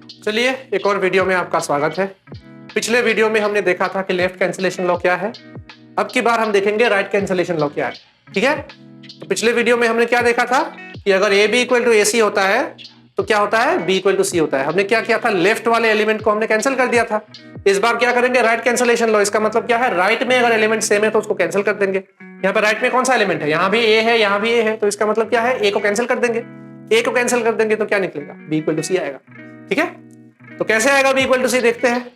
चलिए एक और वीडियो में आपका स्वागत है। पिछले वीडियो में हमने देखा था कि लेफ्ट कैंसिलेशन लॉ क्या है। अब की बार हम देखेंगे राइट कैंसिलेशन लॉ क्या है। ठीक है, तो पिछले वीडियो में हमने क्या देखा था कि अगर ए बी इक्वल टू ए सी होता है तो क्या होता है, बी इक्वल टू सी होता है। हमने क्या किया था, लेफ्ट वाले एलिमेंट को हमने कैंसिल कर दिया था। इस बार क्या करेंगे, राइट कैंसिलेशन लॉ। इसका मतलब क्या है, राइट में अगर एलिमेंट सेम है तो उसको कैंसिल कर देंगे। यहाँ पे राइट में कौन सा एलिमेंट है, यहाँ भी ए है, यहाँ भी ए है, तो इसका मतलब क्या है, ए को कैंसिल कर देंगे। ए को कैंसिल कर देंगे तो क्या निकलेगा, बी इक्वल टू सी आएगा। ठीक है, तो कैसे आएगा बी इक्वल टू सी, देखते हैं।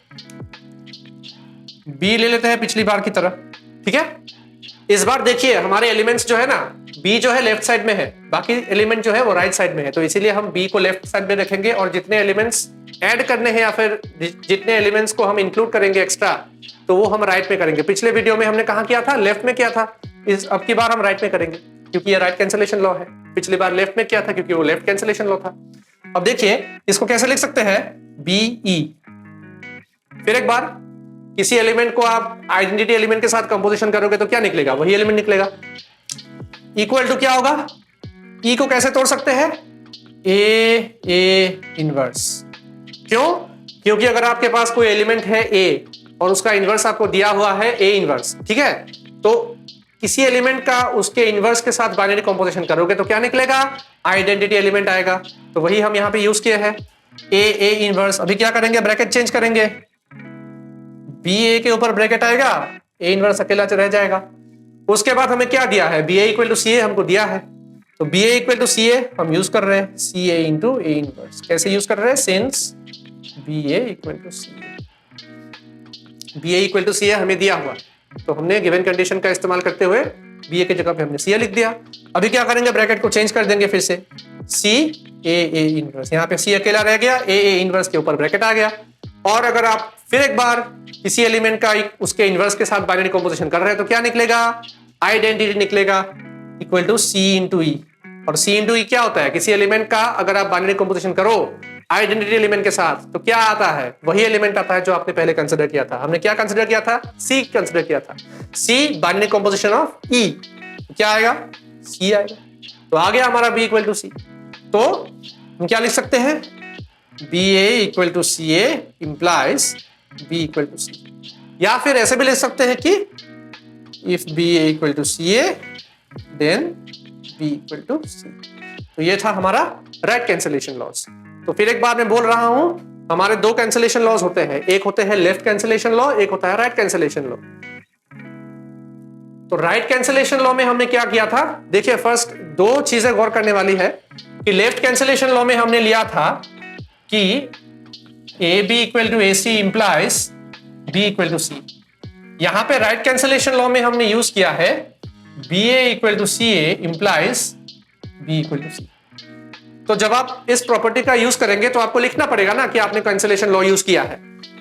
बी ले लेते हैं पिछली बार की तरह। ठीक है, इस बार देखिए हमारे एलिमेंट्स जो है ना, बी जो है लेफ्ट साइड में है, बाकी एलिमेंट जो है वो राइट साइड में है, तो इसीलिए हम बी को लेफ्ट साइड में रखेंगे और जितने एलिमेंट्स ऐड करने हैं या फिर जितने एलिमेंट्स को हम इंक्लूड करेंगे एक्स्ट्रा, तो वो हम राइट में करेंगे। पिछले वीडियो में हमने कहा किया था, लेफ्ट में किया था। अब की बार हम राइट में करेंगे क्योंकि ये राइट कैंसिलेशन लॉ है। पिछली बार लेफ्ट में किया था क्योंकि वो लेफ्ट कैंसिलेशन लॉ था। अब देखिए इसको कैसे लिख सकते हैं, बी ई। फिर एक बार किसी एलिमेंट को आप आइडेंटिटी एलिमेंट के साथ कंपोजिशन करोगे तो क्या निकलेगा, वही एलिमेंट निकलेगा। इक्वल टू क्या होगा, ई को कैसे तोड़ सकते हैं, ए इनवर्स। क्यों, क्योंकि अगर आपके पास कोई एलिमेंट है ए और उसका इनवर्स आपको दिया हुआ है ए इनवर्स, ठीक है, तो किसी एलिमेंट का उसके इनवर्स के साथ बाइनरी कंपोजिशन करोगे तो क्या निकलेगा, आइडेंटिटी एलिमेंट आएगा। तो वही हम यहां पे यूज किए हैं, ए इनवर्स। अभी क्या करेंगे, ब्रैकेट चेंज करेंगे, बी ए के ऊपर ब्रैकेट आएगा, ए इनवर्स अकेला रह जाएगा। उसके बाद हमें क्या दिया है, B A equal to C A हमको दिया है, तो B A equal to C A हम यूज कर रहे हैं, C A into A inverse. कैसे यूज कर रहे हैं, since B A equal to C A, B A equal to C A हमें दिया हुआ, तो हमने गिवन कंडीशन का इस्तेमाल करते हुए बी ए की जगह पे हमने सी ए लिख दिया। अभी क्या करेंगे, ब्रैकेट को चेंज कर देंगे फिर से, सी ए इनवर्स। यहाँ पे सी अकेला रह गया, ए इनवर्स के ऊपर ब्रैकेट आ गया। और अगर आप फिर एक बार किसी एलिमेंट का उसके इनवर्स के साथ बाइनरी कंपोजिशन कर रहे हैं तो क्या निकलेगा, आइडेंटिटी निकलेगा, इक्वल टू सी इंटू ई। और सी इंटू ई क्या होता है, किसी एलिमेंट का अगर आप बाइनरी कंपोजिशन करो आइडेंटिटी एलिमेंट के साथ तो क्या आता है, वही एलिमेंट आता है जो आपने पहले कंसिडर किया था। हमने क्या कंसिडर किया था, सी कंसिडर किया था, सी बाइनरी कंपोजिशन ऑफ ई, क्या आएगा, सी आएगा। तो आ गया हमारा बी इक्वल टू सी। तो हम क्या लिख सकते हैं, B A equal to C A implies B equal to C. या फिर ऐसे भी लिख सकते हैं कि if B A equal to C A then B equal to C. तो ये था हमारा राइट कैंसिलेशन लॉस। तो फिर एक बार मैं बोल रहा हूं, हमारे दो कैंसिलेशन लॉस होते हैं, एक होते हैं लेफ्ट कैंसिलेशन लॉ, एक होता है राइट कैंसिलेशन लॉ। तो राइट कैंसिलेशन लॉ में हमने क्या किया था, देखिए फर्स्ट दो चीजें गौर करने वाली है कि लेफ्ट कैंसिलेशन लॉ में हमने लिया था कि A B equal to A C implies B equal to C. यहां पे राइट कैंसिलेशन लॉ में हमने यूज किया है B A equal to C A implies B equal to C. तो जब आप इस प्रॉपर्टी का यूज करेंगे तो आपको लिखना पड़ेगा ना कि आपने कैंसिलेशन लॉ यूज किया है।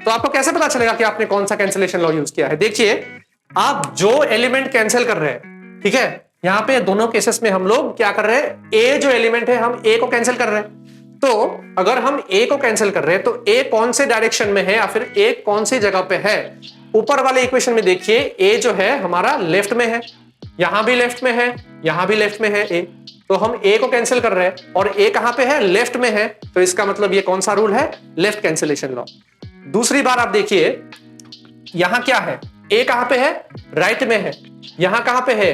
तो आपको कैसे पता चलेगा कि आपने कौन सा कैंसिलेशन लॉ यूज किया है, देखिए आप जो एलिमेंट कैंसिल कर रहे हैं, ठीक है, यहां पे दोनों केसेस में हम लोग क्या कर रहे हैं, ए जो एलिमेंट है हम ए को कैंसिल कर रहे हैं। तो अगर हम ए को कैंसिल कर रहे हैं तो ए कौन से डायरेक्शन में है या फिर ए कौन सी जगह पे है, ऊपर वाले इक्वेशन में देखिए ए जो है हमारा लेफ्ट में है, यहां भी लेफ्ट में है, यहां भी लेफ्ट में है ए, तो हम ए को कैंसिल कर रहे हैं और ए कहां पे है, लेफ्ट में है, तो इसका मतलब ये कौन सा रूल है, लेफ्ट कैंसिलेशन लॉ। दूसरी बार आप देखिए यहां क्या है, ए कहां पे है, राइट में है, यहां कहां पे है,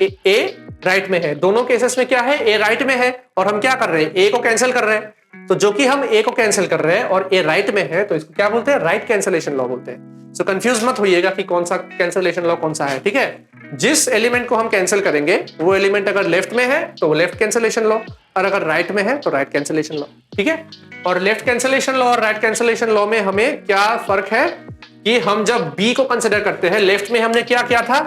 ए राइट में है। दोनों केसेस में क्या है, ए राइट में है और हम क्या कर रहे हैं, ए को कैंसिल कर रहे हैं। तो जो कि हम ए को कैंसिल कर रहे हैं और ए राइट में है तो इसको क्या बोलते हैं, राइट कैंसिलेशन लॉ बोलते हैं। सो कंफ्यूज मत होइएगा कि कौन सा कैंसिलेशन लॉ कौन सा है। ठीक है, जिस एलिमेंट को हम कैंसिल करेंगे वो एलिमेंट अगर लेफ्ट में है तो वो लेफ्ट कैंसिलेशन लॉ, और अगर राइट में है तो राइट कैंसिलेशन लॉ। ठीक है, और लेफ्ट कैंसिलेशन लॉ और राइट कैंसिलेशन लॉ में हमें क्या फर्क है कि हम जब बी को कंसिडर करते हैं, लेफ्ट में हमने क्या किया था,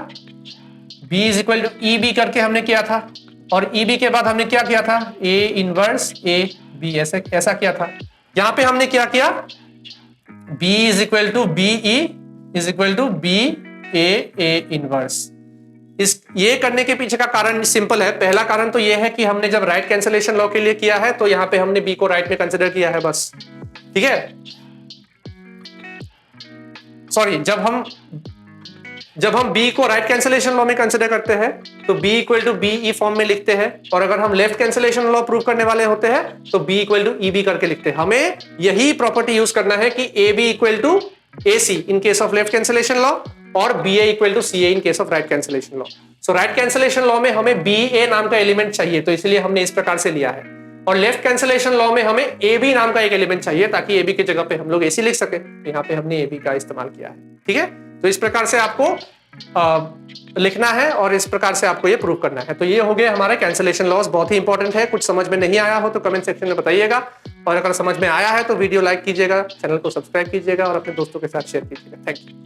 B is equal to E B करके हमने किया था, और ई बी के बाद हमने क्या किया था, ए इनवर्स ए बी, ऐसा किया था। यहां पे हमने क्या किया, B is equal to B E is equal to B A inverse. ये करने के पीछे का कारण सिंपल है। पहला कारण तो ये है कि हमने जब राइट कैंसिलेशन लॉ के लिए किया है तो यहां पे हमने बी को राइट में कंसिडर किया है बस। ठीक है, सॉरी, जब हम जब हम b को राइट कैंसिलेशन लॉ में कंसिडर करते हैं तो b equal to B E form में लिखते हैं, और अगर हम लेफ्ट कैंसिलेशन लॉ प्रूव करने वाले होते हैं तो b equal to E B करके लिखते हैं। हमें यही प्रॉपर्टी यूज करना है कि A B equal to A C in case of left cancellation law और B A equal to C A in case of right cancellation law. So right cancellation law में हमें बी ए नाम का element चाहिए, तो इसलिए हमने इस प्रकार से लिया है, और लेफ्ट कैंसिलेशन लॉ में हमें ए बी नाम का एक एलिमेंट चाहिए ताकि ए बी की जगह पे हम लोग ए सी लिख सके। यहाँ पे हमने ए बी का इस्तेमाल किया है। ठीक है, तो इस प्रकार से आपको लिखना है और इस प्रकार से आपको ये प्रूव करना है। तो ये हो गए हमारे कैंसिलेशन लॉस, बहुत ही इंपॉर्टेंट है। कुछ समझ में नहीं आया हो तो कमेंट सेक्शन में बताइएगा, और अगर समझ में आया है तो वीडियो लाइक कीजिएगा, चैनल को सब्सक्राइब कीजिएगा और अपने दोस्तों के साथ शेयर कीजिएगा। Thank you.